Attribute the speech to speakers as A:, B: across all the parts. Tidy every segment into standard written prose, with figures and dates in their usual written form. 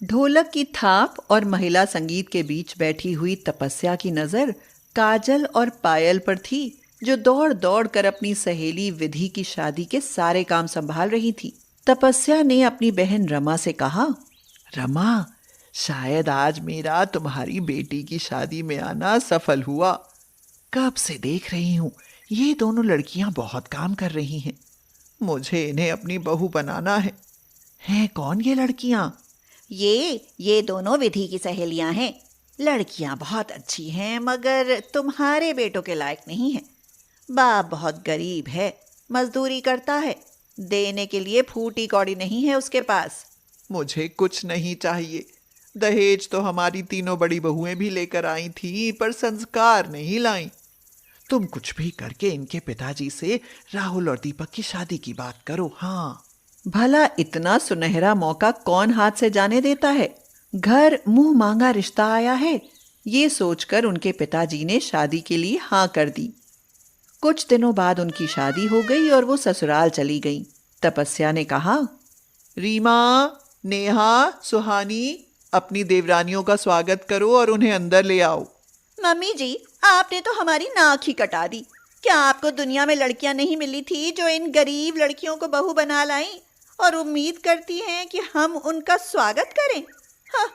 A: ढोलक की थाप और महिला संगीत के बीच बैठी हुई तपस्या की नजर काजल और पायल पर थी, जो दौड़ दौड़ कर अपनी सहेली विधि की शादी के सारे काम संभाल रही थी। तपस्या ने अपनी बहन रमा से कहा, रमा, शायद आज मेरा तुम्हारी बेटी की शादी में आना सफल हुआ। कब से देख रही हूं, ये दोनों लड़कियां बहुत काम कर रही हैं। मुझे इन्हें अपनी बहू बनाना है। हैं कौन ये लड़कियां?
B: ये दोनों विधि की सहेलियां हैं। लड़कियां बहुत अच्छी हैं, मगर तुम्हारे बेटों के लायक नहीं है। बाप बहुत गरीब है, मजदूरी करता है, देने के लिए फूटी कौड़ी नहीं है उसके पास।
C: मुझे कुछ नहीं चाहिए। दहेज तो हमारी तीनों बड़ी बहुएं भी लेकर आई थी, पर संस्कार नहीं लाई। तुम कुछ भी करके इनके पिताजी से राहुल और दीपक की शादी की बात करो। हाँ,
A: भला इतना सुनहरा मौका कौन हाथ से जाने देता है। घर मुंह मांगा रिश्ता आया है, ये सोचकर उनके पिताजी ने शादी के लिए हाँ कर दी। कुछ दिनों बाद उनकी शादी हो गई और वो ससुराल चली गई। तपस्या ने कहा,
C: रीमा, नेहा, सुहानी, अपनी देवरानियों का स्वागत करो और उन्हें अंदर ले आओ।
B: मम्मी जी, आपने तो हमारी नाक ही कटा दी। क्या आपको दुनिया में लड़कियां नहीं मिली थी जो इन गरीब लड़कियों को बहू बना लाई और उम्मीद करती हैं कि हम उनका स्वागत करें? हाँ,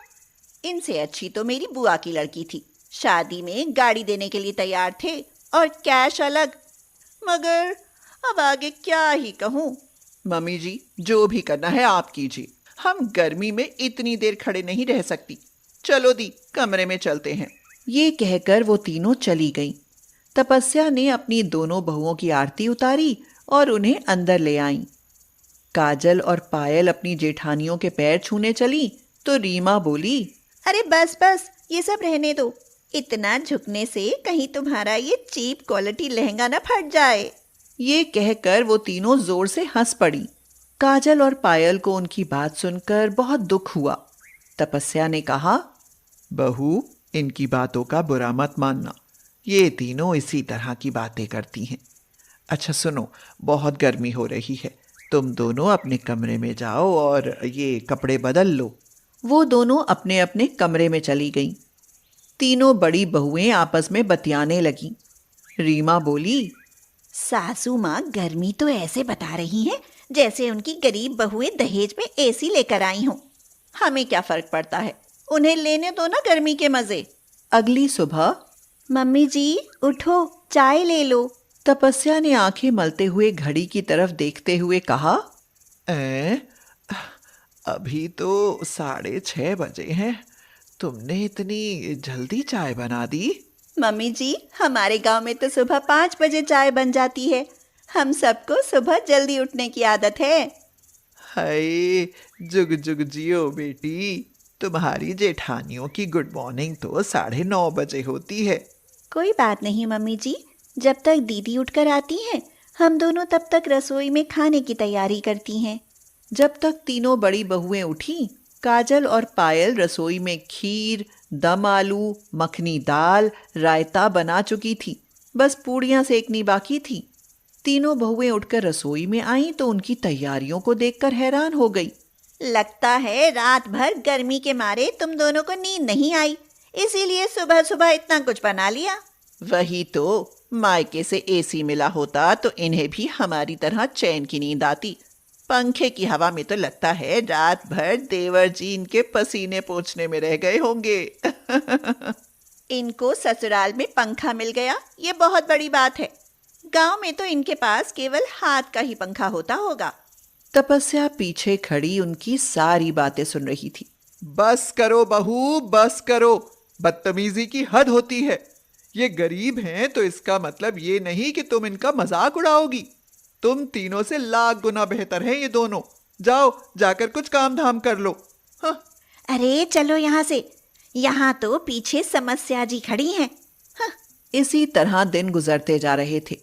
B: इनसे अच्छी तो मेरी बुआ की लड़की थी। शादी में गाड़ी देने के लिए तैयार थे और कैश अलग। मगर अब आगे क्या ही कहूँ।
C: मम्मी जी, जो भी करना है आप कीजिए। हम गर्मी में इतनी देर खड़े नहीं रह सकती। चलो दी, कमरे में चलते हैं।
A: ये कहकर वो तीनों चली गईं। तपस्या ने अपनी दोनों बहुओं की आरती उतारी और उन्हें अंदर ले आईं। काजल और पायल अपनी जेठानियों के पैर छूने चली तो रीमा बोली,
B: अरे बस बस, ये सब रहने दो। इतना झुकने से कहीं तुम्हारा ये चीप क्वालिटी लहंगा ना फट जाए।
A: ये कहकर वो तीनों जोर से हंस पड़ी। काजल और पायल को उनकी बात सुनकर बहुत दुख हुआ। तपस्या ने कहा,
C: बहू, इनकी बातों का बुरा मत मानना। ये तीनों इसी तरह की बातें करती हैं। अच्छा सुनो, बहुत गर्मी हो रही है, तुम दोनों अपने कमरे में जाओ और ये कपड़े बदल लो।
A: वो दोनों अपने अपने कमरे में चली गईं। तीनों बड़ी बहुएं आपस में बतियाने लगीं। रीमा बोली,
B: सासू माँ गर्मी तो ऐसे बता रही हैं जैसे उनकी गरीब बहुएं दहेज में एसी लेकर आई हों। हमें क्या फर्क पड़ता है, उन्हें लेने दो ना गर्मी के मजे।
A: अगली सुबह,
B: मम्मी जी उठो, चाय ले लो।
A: तपस्या ने आंखें मलते हुए घड़ी की तरफ देखते हुए कहा,
C: अभी तो 6:30 बजे हैं। तुमने इतनी जल्दी चाय बना दी?
B: मम्मी जी, हमारे गांव में तो सुबह 5 बजे चाय बन जाती है। हम सबको सुबह जल्दी उठने की आदत है।
C: हाय, जुग जुग जियो बेटी। तुम्हारी जेठानियों की गुड मॉर्निंग तो 9:30 बजे होती है।
B: कोई बात नहीं मम्मी जी, जब तक दीदी उठकर आती हैं, हम दोनों तब तक रसोई में खाने की तैयारी करती हैं।
A: जब तक तीनों बड़ी बहुएं उठी, काजल और पायल रसोई में खीर, दम आलू, मखनी दाल, रायता बना चुकी थी। बस पूड़ियां सेकनी बाकी थी। तीनों बहुएं उठकर रसोई में आईं तो उनकी तैयारियों को देखकर हैरान हो गई।
B: लगता है रात भर गर्मी के मारे तुम दोनों को नींद नहीं आई, इसीलिए सुबह सुबह इतना कुछ बना लिया।
A: वही तो, मायके से एसी मिला होता तो इन्हें भी हमारी तरह चैन की नींद आती। पंखे की हवा में तो लगता है रात भर देवर जी इनके पसीने पोंछने में रह गए होंगे।
B: इनको ससुराल में पंखा मिल गया, ये बहुत बड़ी बात है। गांव में तो इनके पास केवल हाथ का ही पंखा होता होगा।
A: तपस्या पीछे खड़ी उनकी सारी बातें सुन रही थी।
C: बस करो बहू, बस करो। बदतमीजी की हद होती है। ये गरीब हैं तो इसका मतलब ये नहीं कि तुम इनका मजाक उड़ाओगी। तुम तीनों से लाख गुना बेहतर हैं ये दोनों। जाओ, जाकर कुछ काम धाम कर लो। हाँ।
B: अरे चलो यहाँ से, यहाँ तो पीछे समस्या जी खड़ी हैं। हाँ।
A: इसी तरह दिन गुजरते जा रहे थे।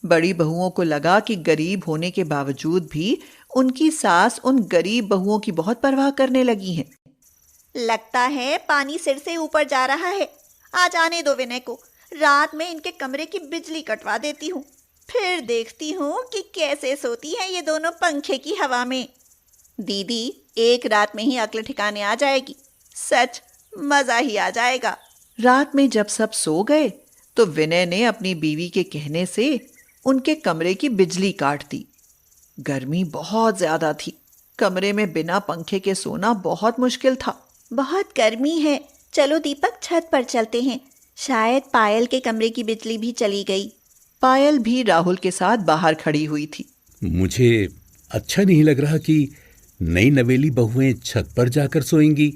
A: बड़ी बहुओं को लगा कि गरीब होने के बावजूद भी उनकी सास उन गरीब बहुओं की बहुत परवाह करने लगी हैं।
B: लगता है पानी सिर से ऊपर जा रहा है। आज आने दो विनय को, रात में इनके कमरे की बिजली कटवा देती हूँ, फिर देखती हूँ कि कैसे सोती हैं ये दोनों पंखे की हवा में। दीदी, एक रात में ही अक्ल ठिकाने आ जाएगी। सच मजा ही आ जाएगा।
A: रात में जब सब सो गए तो विनय ने अपनी बीवी के कहने से उनके कमरे की बिजली काट दी। गर्मी बहुत ज्यादा थी। कमरे में बिना पंखे के सोना बहुत मुश्किल था।
B: बहुत गर्मी है, चलो दीपक छत पर चलते हैं। शायद पायल के कमरे की बिजली भी चली गई।
A: पायल भी राहुल के साथ बाहर खड़ी हुई थी।
D: मुझे अच्छा नहीं लग रहा कि नई नवेली बहुएं छत पर जाकर सोएंगी।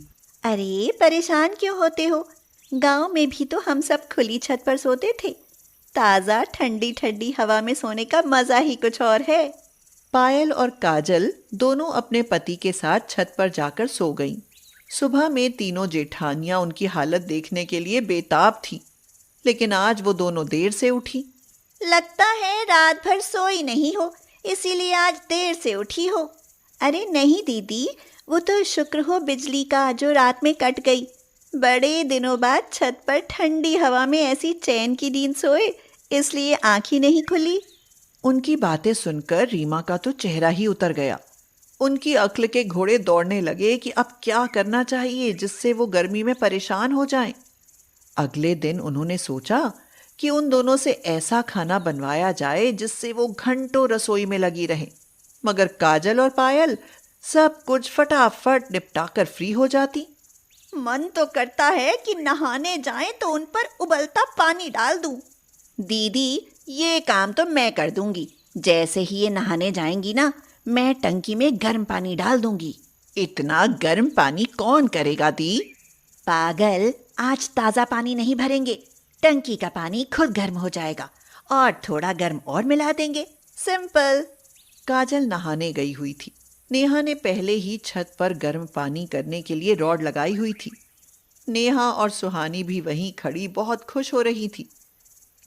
B: अरे परेशान क्यों होते हो? गांव में भी तो हम सब खुली छत पर सोते थे। ताज़ा ठंडी ठंडी हवा में सोने का मजा ही कुछ और है।
A: पायल और काजल दोनों अपने पति के साथ छत पर जाकर सो गईं। सुबह में तीनों जेठानियां उनकी हालत देखने के लिए बेताब थीं, लेकिन आज वो दोनों देर से उठी।
B: लगता है रात भर सोई नहीं हो, इसीलिए आज देर से उठी हो। अरे नहीं दीदी, वो तो शुक्र हो बिजली का जो रात में कट गई। बड़े दिनों बाद छत पर ठंडी हवा में ऐसी चैन की नींद सोए, इसलिए आँख ही नहीं खुली।
A: उनकी बातें सुनकर रीमा का तो चेहरा ही उतर गया। उनकी अक्ल के घोड़े दौड़ने लगे कि अब क्या करना चाहिए जिससे वो गर्मी में परेशान हो जाएं। अगले दिन उन्होंने सोचा कि उन दोनों से ऐसा खाना बनवाया जाए जिससे वो घंटों रसोई में लगी रहें, मगर काजल और पायल सब कुछ फटाफट निपटाकर फ्री हो जाती।
B: मन तो करता है कि नहाने जाएं तो उन पर उबलता पानी डाल दूं। दीदी, ये काम तो मैं कर दूंगी। जैसे ही ये नहाने जाएंगी ना, मैं टंकी में गर्म पानी डाल दूंगी।
A: इतना गर्म पानी कौन करेगा दी?
B: पागल, आज ताज़ा पानी नहीं भरेंगे। टंकी का पानी खुद गर्म हो जाएगा और थोड़ा गर्म और मिला देंगे। सिंपल।
A: काजल नहाने गई हुई थी। नेहा ने पहले ही छत पर गर्म पानी करने के लिए रॉड लगाई हुई थी। नेहा और सुहानी भी वहीं खड़ी बहुत खुश हो रही थी,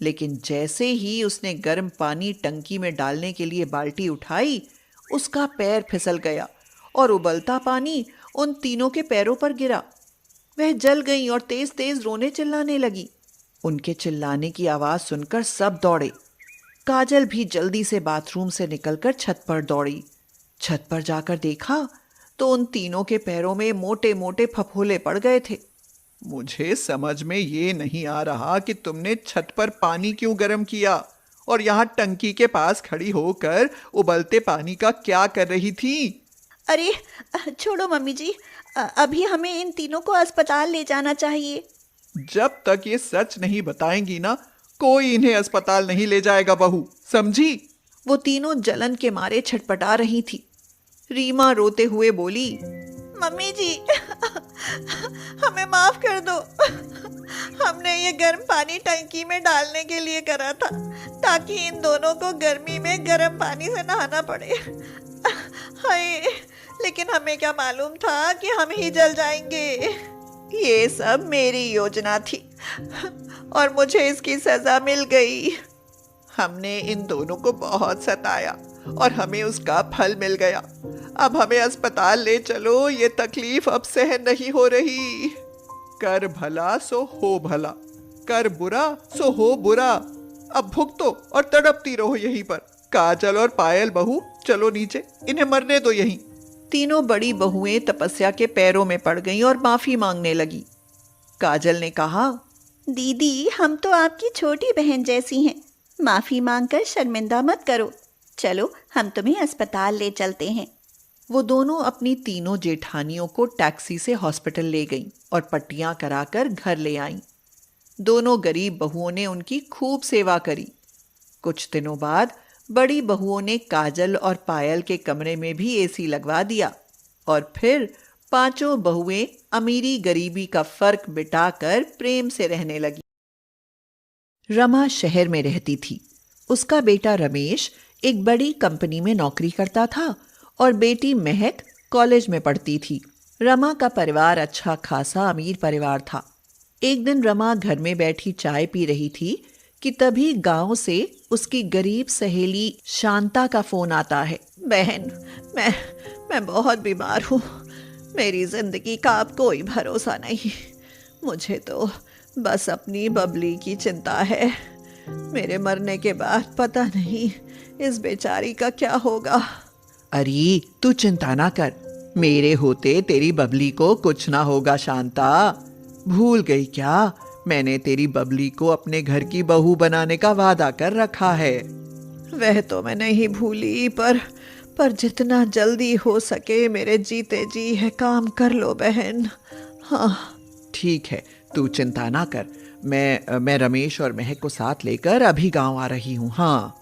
A: लेकिन जैसे ही उसने गर्म पानी टंकी में डालने के लिए बाल्टी उठाई, उसका पैर फिसल गया और उबलता पानी उन तीनों के पैरों पर गिरा। वह जल गईं और तेज तेज रोने चिल्लाने लगी। उनके चिल्लाने की आवाज सुनकर सब दौड़े। काजल भी जल्दी से बाथरूम से निकलकर छत पर दौड़ी। छत पर जाकर देखा तो उन तीनों के पैरों में मोटे मोटे फफोले पड़ गए थे।
C: मुझे समझ में ये नहीं आ रहा कि तुमने छत पर पानी क्यों गर्म किया और यहाँ टंकी के पास खड़ी होकर उबलते पानी का क्या कर रही थी?
B: अरे छोड़ो मम्मी जी, अभी हमें इन तीनों को अस्पताल ले जाना चाहिए।
C: जब तक ये सच नहीं बताएंगी ना, कोई इन्हें अस्पताल नहीं ले जाएगा बहू, समझी?
A: वो तीनों जलन के मारे छटपटा रही थी। रीमा रोते हुए बोली,
B: मम्मी जी, हमें माफ कर दो। हमने ये गर्म पानी टंकी में डालने के लिए करा था ताकि इन दोनों को गर्मी में गर्म पानी से नहाना पड़े। हाय, लेकिन हमें क्या मालूम था कि हम ही जल जाएंगे।
A: ये सब मेरी योजना थी और मुझे इसकी सजा मिल गई।
C: हमने इन दोनों को बहुत सताया और हमें उसका फल मिल गया। अब हमें अस्पताल ले चलो, ये तकलीफ अब सहन नहीं हो रही। कर भला सो हो भला, कर बुरा सो हो बुरा। अब भुगतो और तड़पती रहो यहीं पर। काजल और पायल बहू, चलो नीचे, इन्हें मरने दो यहीं।
A: तीनों बड़ी बहुएं तपस्या के पैरों में पड़ गईं और माफी मांगने लगी। काजल ने कहा,
B: दीदी, हम तो आपकी छोटी बहन जैसी हैं। माफी मांगकर शर्मिंदा मत करो। चलो, हम तुम्हें अस्पताल ले चलते हैं।
A: वो दोनों अपनी तीनों जेठानियों को टैक्सी से हॉस्पिटल ले गईं और पट्टियां कराकर घर ले आईं। दोनों गरीब बहुओं ने उनकी खूब सेवा करी। कुछ दिनों बाद बड़ी बहुओं ने काजल और पायल के कमरे में भी एसी लगवा दिया और फिर पांचों बहुएं अमीरी गरीबी का फर्क बिटाकर प्रेम से रहने लगी। रमा शहर में रहती थी। उसका बेटा रमेश एक बड़ी कंपनी में नौकरी करता था और बेटी महक कॉलेज में पढ़ती थी। रमा का परिवार अच्छा खासा अमीर परिवार था। एक दिन रमा घर में बैठी चाय पी रही थी कि तभी गांव से उसकी गरीब सहेली शांता का फोन आता है।
B: बहन, मैं बहुत बीमार हूँ। मेरी जिंदगी का अब कोई भरोसा नहीं। मुझे तो बस अपनी बबली की चिंता है। मेरे मरने के बाद पता नहीं इस बेचारी का क्या होगा।
A: अरे तू चिंता ना कर,
C: मेरे होते तेरी बबली को कुछ ना होगा शांता। भूल गई क्या, मैंने तेरी बबली को अपने घर की बहू बनाने का वादा कर रखा है।
A: वह तो मैं नहीं भूली, पर जितना जल्दी हो सके मेरे जीते जी है काम कर लो बहन। हाँ
C: ठीक है, तू चिंता ना कर। मैं रमेश और महक को साथ लेकर अभी गांव आ रही हूँ। हाँ।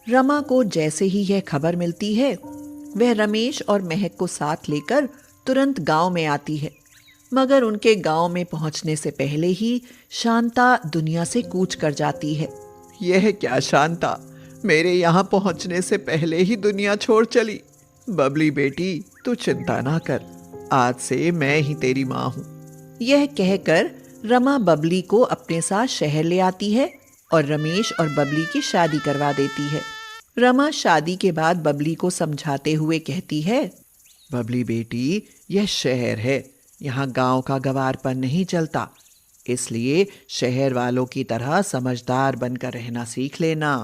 A: रमा को जैसे ही यह खबर मिलती है, वह रमेश और महक को साथ लेकर तुरंत गांव में आती है। मगर उनके गांव में पहुंचने से पहले ही शांता दुनिया से कूच कर जाती है।
C: यह क्या शांता, मेरे यहाँ पहुँचने से पहले ही दुनिया छोड़ चली। बबली बेटी, तू चिंता ना कर, आज से मैं ही तेरी माँ हूँ।
A: यह कहकर रमा बबली को अपने साथ शहर ले आती है और रमेश और बबली की शादी करवा देती है। रमा शादी के बाद बबली को समझाते हुए कहती है,
C: बबली बेटी, यह शहर है, यहाँ गांव का गवारपन नहीं चलता, इसलिए शहर वालों की तरह समझदार बनकर रहना सीख लेना।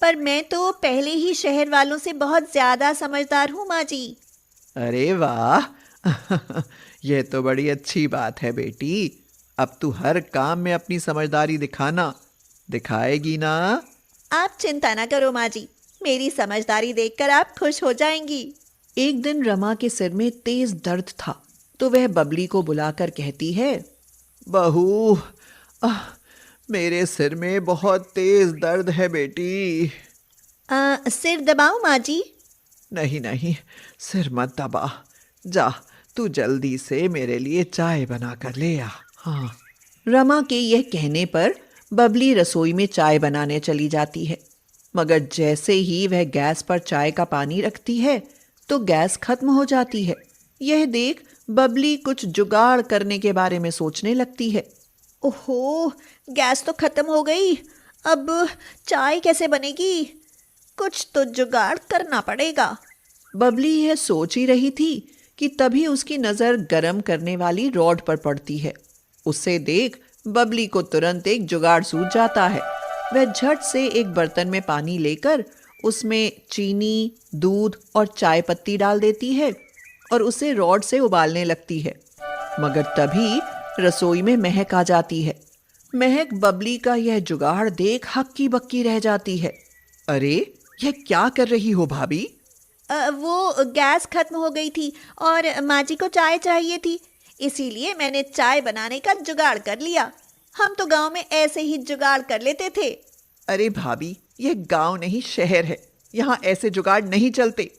B: पर मैं तो पहले ही शहर वालों से बहुत ज्यादा समझदार हूँ माँ जी।
C: अरे वाह यह तो बड़ी अच्छी बात है बेटी। अब तू हर काम में अपनी समझदारी दिखाएगी ना?
B: आप चिंता ना करो माँ जी, मेरी समझदारी देखकर आप खुश हो जाएंगी।
A: एक दिन रमा के सिर में तेज दर्द था, तो वह बबली को बुलाकर कहती है,
C: बहू, मेरे सिर में बहुत तेज दर्द है बेटी।
B: सिर दबाओ माँ जी।
C: नहीं नहीं, सिर मत दबा, जा तू जल्दी से मेरे लिए चाय बना कर ले आ। हाँ।
A: रमा के यह कहने पर बबली रसोई में चाय बनाने चली जाती है। मगर जैसे ही वह गैस पर चाय का पानी रखती है तो गैस खत्म हो जाती है। यह देख बबली कुछ जुगाड़ करने के बारे में सोचने लगती है।
B: ओहो, गैस तो खत्म हो गई, अब चाय कैसे बनेगी? कुछ तो जुगाड़ करना पड़ेगा।
A: बबली यह सोच ही रही थी कि तभी उसकी नज़र गरम करने वाली रॉड पर पड़ती है। उसे देख बबली को तुरंत एक जुगाड़ सूझ जाता है। वह झट से एक बर्तन में पानी लेकर उसमें चीनी, दूध और चाय पत्ती डाल देती है और उसे रॉड से उबालने लगती है। मगर तभी रसोई में महक आ जाती है। महक बबली का यह जुगाड़ देख हक्की बक्की रह जाती है।
C: अरे, यह क्या कर रही हो भाभी?
B: वो गैस खत्म हो गई थी और माँ जी को चाय चाहिए थी, इसीलिए मैंने चाय बनाने का जुगाड़ कर लिया। हम तो गांव में ऐसे ही जुगाड़ कर लेते थे।
C: अरे भाभी, यह गांव नहीं शहर है, यहाँ ऐसे जुगाड़ नहीं चलते।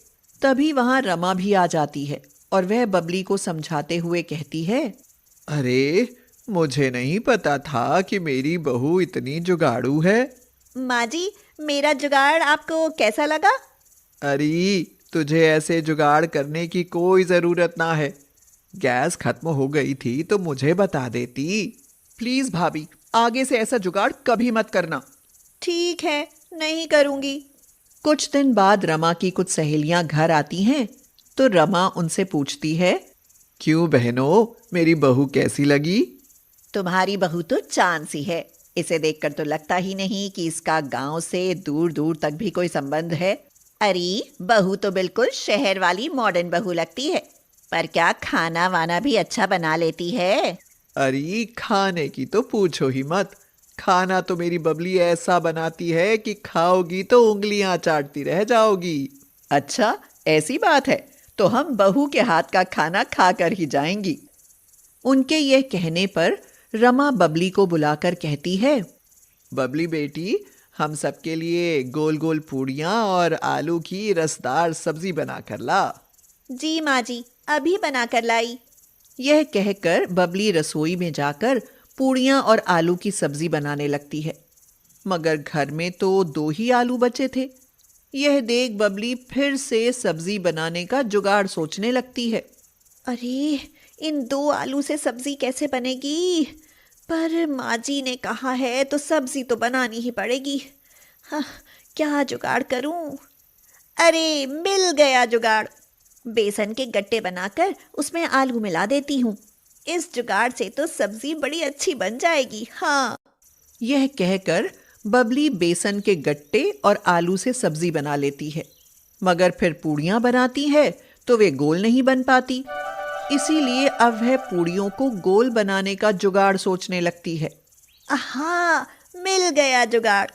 A: तभी वहां रमा भी आ जाती है और वह बबली को समझाते हुए कहती है,
C: अरे, मुझे नहीं पता था कि मेरी बहू इतनी जुगाड़ू है।
B: माँ जी, मेरा जुगाड़ आपको कैसा लगा?
C: अरे, तुझे ऐसे जुगाड़ करने की कोई जरूरत ना है। गैस खत्म हो गई थी तो मुझे बता देती। प्लीज भाभी, आगे से ऐसा जुगाड़ कभी मत करना।
B: ठीक है, नहीं करूंगी।
A: कुछ दिन बाद रमा की कुछ सहेलियां घर आती हैं तो रमा उनसे पूछती है,
C: क्यों बहनों, मेरी बहू कैसी लगी?
B: तुम्हारी बहू तो चांद सी है, इसे देखकर तो लगता ही नहीं कि इसका गांव से दूर दूर तक भी कोई संबंध है। अरे, बहू तो बिल्कुल शहर वाली मॉडर्न बहू लगती है, पर क्या खाना वाना भी अच्छा बना लेती है।
C: अरे, खाने की तो पूछो ही मत। खाना तो मेरी बबली ऐसा बनाती है कि खाओगी तो उंगलियां चाटती रह जाओगी।
A: अच्छा, ऐसी बात है तो हम बहू के हाथ का खाना खाकर ही जाएंगी। उनके यह कहने पर रमा बबली को बुलाकर कहती है,
C: बबली बेटी, हम सबके लिए गोल गोल पूड़ियाँ और आलू की रसदार सब्जी बना कर ला।
B: जी माँ जी, अभी बना कर लाई।
A: यह कहकर बबली रसोई में जाकर पूड़ियाँ और आलू की सब्जी बनाने लगती है। मगर घर में तो 2 ही आलू बचे थे। यह देख बबली फिर से सब्जी बनाने का जुगाड़ सोचने लगती है।
B: अरे, इन 2 आलू से सब्जी कैसे बनेगी? पर माँ जी ने कहा है तो सब्जी तो बनानी ही पड़ेगी। हाँ, क्या जुगाड़ करूं? अरे, मिल गया जुगाड़। बेसन के गट्टे बनाकर उसमें आलू मिला देती हूँ। इस जुगाड़ से तो सब्जी बड़ी अच्छी बन जाएगी। हाँ।
A: यह कहकर बबली बेसन के गट्टे और आलू से सब्जी बना लेती है। मगर फिर पूड़ियाँ बनाती है तो वे गोल नहीं बन पाती। इसीलिए अब वह पूड़ियों को गोल बनाने का जुगाड़ सोचने लगती है।
B: आहा, मिल गया जुगाड़।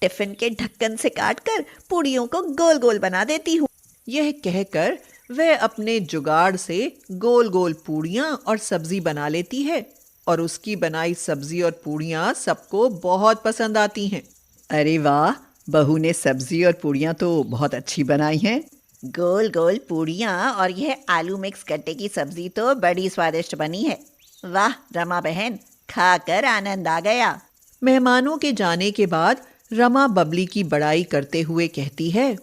B: टिफिन के ढक्कन से काटकर पूड़ियों को गोल गोल बना देती हूँ।
A: यह कहकर वह अपने जुगाड़ से गोल गोल पूड़ियाँ और सब्जी बना लेती है और उसकी बनाई सब्जी और पूड़ियाँ सबको बहुत पसंद आती हैं।
B: अरे वाह, बहू ने सब्जी और पूड़ियाँ तो बहुत अच्छी बनाई हैं। गोल गोल पूड़ियाँ और यह आलू मिक्स गट्टे की सब्जी तो बड़ी स्वादिष्ट बनी है। वाह रमा बहन, खाकर आनंद आ गया।
A: मेहमानों के जाने के बाद रमा बबली की बड़ाई करते हुए कहती है,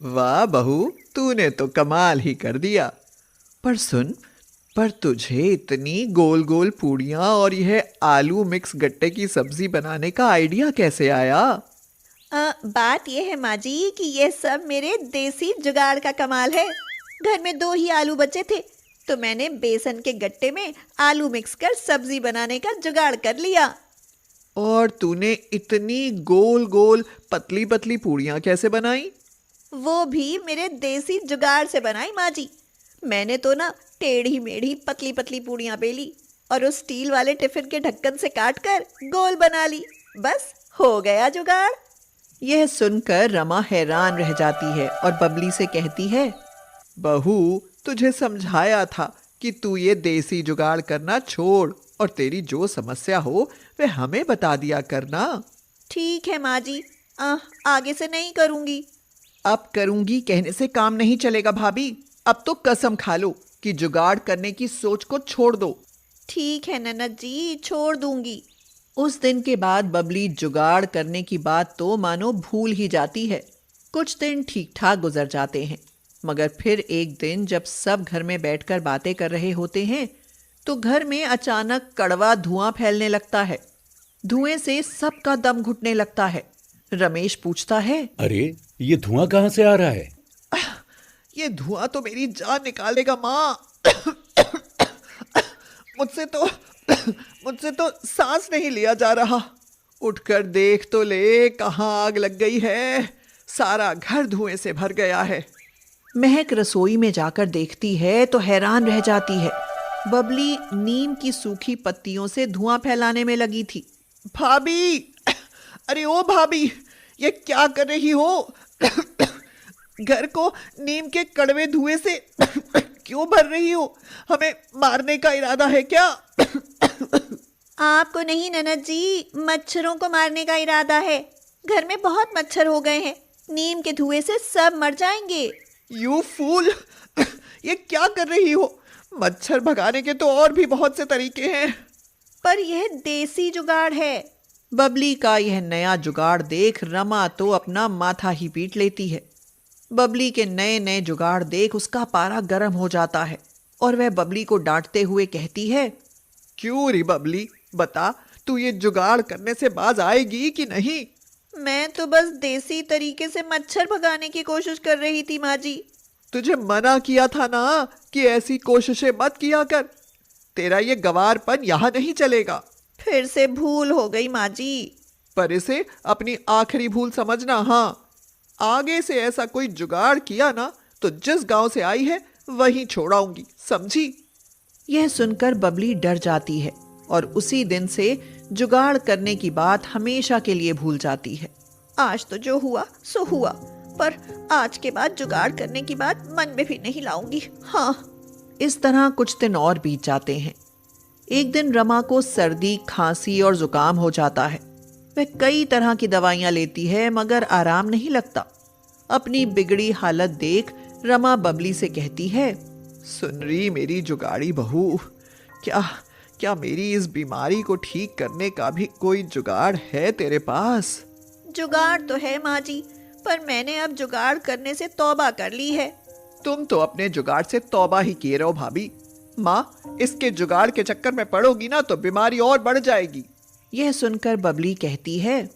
C: वाह बहू, तूने तो कमाल ही कर दिया। पर सुन, पर तुझे इतनी गोल गोल पूड़ियाँ और यह आलू मिक्स गट्टे की सब्जी बनाने का आइडिया कैसे आया?
B: बात यह है माँ जी कि यह सब मेरे देसी जुगाड़ का कमाल है। घर में 2 ही आलू बचे थे तो मैंने बेसन के गट्टे में आलू मिक्स कर सब्जी बनाने का जुगाड़ कर लिया।
C: और तूने इतनी गोल गोल पतली पतली पूड़ियाँ कैसे बनाई?
B: वो भी मेरे देसी जुगाड़ से बनाई माँ जी। मैंने तो ना टेढ़ी मेढ़ी पतली पतली पूड़ियाँ बेली और उस स्टील वाले टिफिन के ढक्कन से काटकर गोल बना ली। बस हो गया जुगाड़।
A: यह सुनकर रमा हैरान रह जाती है और बबली से कहती है,
C: बहू, तुझे समझाया था कि तू ये देसी जुगाड़ करना छोड़ और तेरी जो समस्या हो वे हमें बता दिया करना।
B: ठीक है माँ जी, आगे से नहीं करूँगी।
C: अब करूँगी कहने से काम नहीं चलेगा भाभी। अब तो कसम खा लो कि जुगाड़ करने की सोच को छोड़ दो।
B: ठीक है ननद जी, छोड़ दूंगी।
A: उस दिन के बाद बबली जुगाड़ करने की बात तो मानो भूल ही जाती है। कुछ दिन ठीक ठाक गुजर जाते हैं, मगर फिर एक दिन जब सब घर में बैठकर बातें कर रहे होते हैं तो घर में अचानक कड़वा धुआं फैलने लगता है। धुएं से सबका दम घुटने लगता है। रमेश पूछता है,
D: अरे ये धुआं कहाँ से आ रहा है?
C: ये धुआं तो मेरी जान निकालेगा माँ। मुझसे तो सांस नहीं लिया जा रहा। उठकर देख तो ले, कहाँ आग लग गई है। सारा घर धुएं से भर गया है।
A: महक रसोई में जाकर देखती है तो हैरान रह जाती है। बबली नीम की सूखी पत्तियों से धुआं फैलाने में लगी थी।
C: भाभी, अरे ओ भाभी, ये क्या कर रही हो? घर को नीम के कड़वे धुएं से क्यों भर रही हो? हमें मारने का इरादा है क्या?
B: आपको नहीं ननद जी, मच्छरों को मारने का इरादा है। घर में बहुत मच्छर हो गए हैं, नीम के धुएं से सब मर जाएंगे।
C: यू फूल, ये क्या कर रही हो? मच्छर भगाने के तो और भी बहुत से तरीके हैं।
B: पर यह देसी जुगाड़ है।
A: बबली का यह नया जुगाड़ देख रमा तो अपना माथा ही पीट लेती है। बबली के नए नए जुगाड़ देख उसका पारा गर्म हो जाता है और वह बबली को डांटते हुए कहती है,
C: क्यों री बबली, बता, तू ये जुगाड़ करने से बाज आएगी कि नहीं?
B: मैं तो बस देसी तरीके से मच्छर भगाने की कोशिश कर रही थी माँ जी।
C: तुझे मना किया था ना कि ऐसी कोशिशें मत किया कर। तेरा ये गवारपन यहाँ नहीं चलेगा।
B: फिर से भूल हो गई माँ जी।
C: पर इसे अपनी आखिरी भूल समझना। हाँ, आगे से ऐसा कोई जुगाड़ किया ना तो जिस गांव से आई है वहीं छोड़ाऊंगी, समझी?
A: यह सुनकर बबली डर जाती है और उसी दिन से जुगाड़ करने की बात हमेशा के लिए भूल जाती है।
B: आज तो जो हुआ सो हुआ, पर आज के बाद जुगाड़ करने की बात मन में भी नहीं लाऊंगी। हाँ।
A: इस तरह कुछ दिन और बीत जाते हैं। एक दिन रमा को सर्दी, खांसी और जुकाम हो जाता है। वह कई तरह की दवाइयां लेती है मगर आराम नहीं लगता। अपनी बिगड़ी हालत देख रमा बबली से कहती है,
C: सुन रही मेरी जुगाड़ी बहू, क्या मेरी इस बीमारी को ठीक करने का भी कोई जुगाड़ है तेरे पास?
B: जुगाड़ तो है माँ जी, पर मैंने अब जुगाड़ करने से तौबा कर ली है।
C: तुम तो अपने जुगाड़ से तौबा ही किए रहो भाभी। माँ, इसके जुगाड़ के चक्कर में पड़ोगी ना तो बीमारी और बढ़ जाएगी।
A: यह सुनकर बबली कहती है,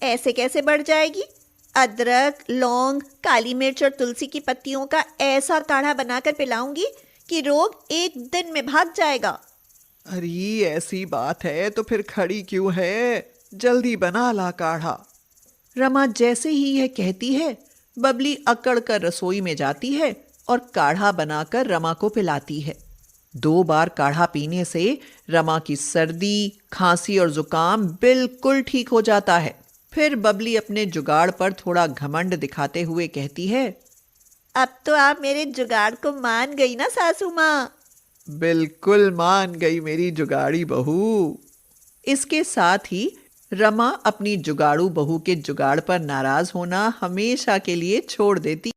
B: ऐसे कैसे बढ़ जाएगी? अदरक, लौंग, काली मिर्च और तुलसी की पत्तियों का ऐसा काढ़ा बनाकर पिलाऊंगी कि रोग एक दिन में भाग जाएगा।
C: अरे ऐसी बात है तो फिर खड़ी क्यों है? जल्दी बना ला काढ़ा।
A: रमा जैसे ही यह कहती है, बबली अकड़ कर रसोई में जाती है और काढ़ा बनाकर रमा को पिलाती है। 2 बार काढ़ा पीने से रमा की सर्दी, खांसी और जुकाम बिल्कुल ठीक हो जाता है। फिर बबली अपने जुगाड़ पर थोड़ा घमंड दिखाते हुए कहती है,
B: अब तो आप मेरे जुगाड़ को मान गई ना सासू माँ?
C: बिल्कुल मान गई मेरी जुगाड़ी बहू।
A: इसके साथ ही रमा अपनी जुगाड़ू बहू के जुगाड़ पर नाराज होना हमेशा के लिए छोड़ देती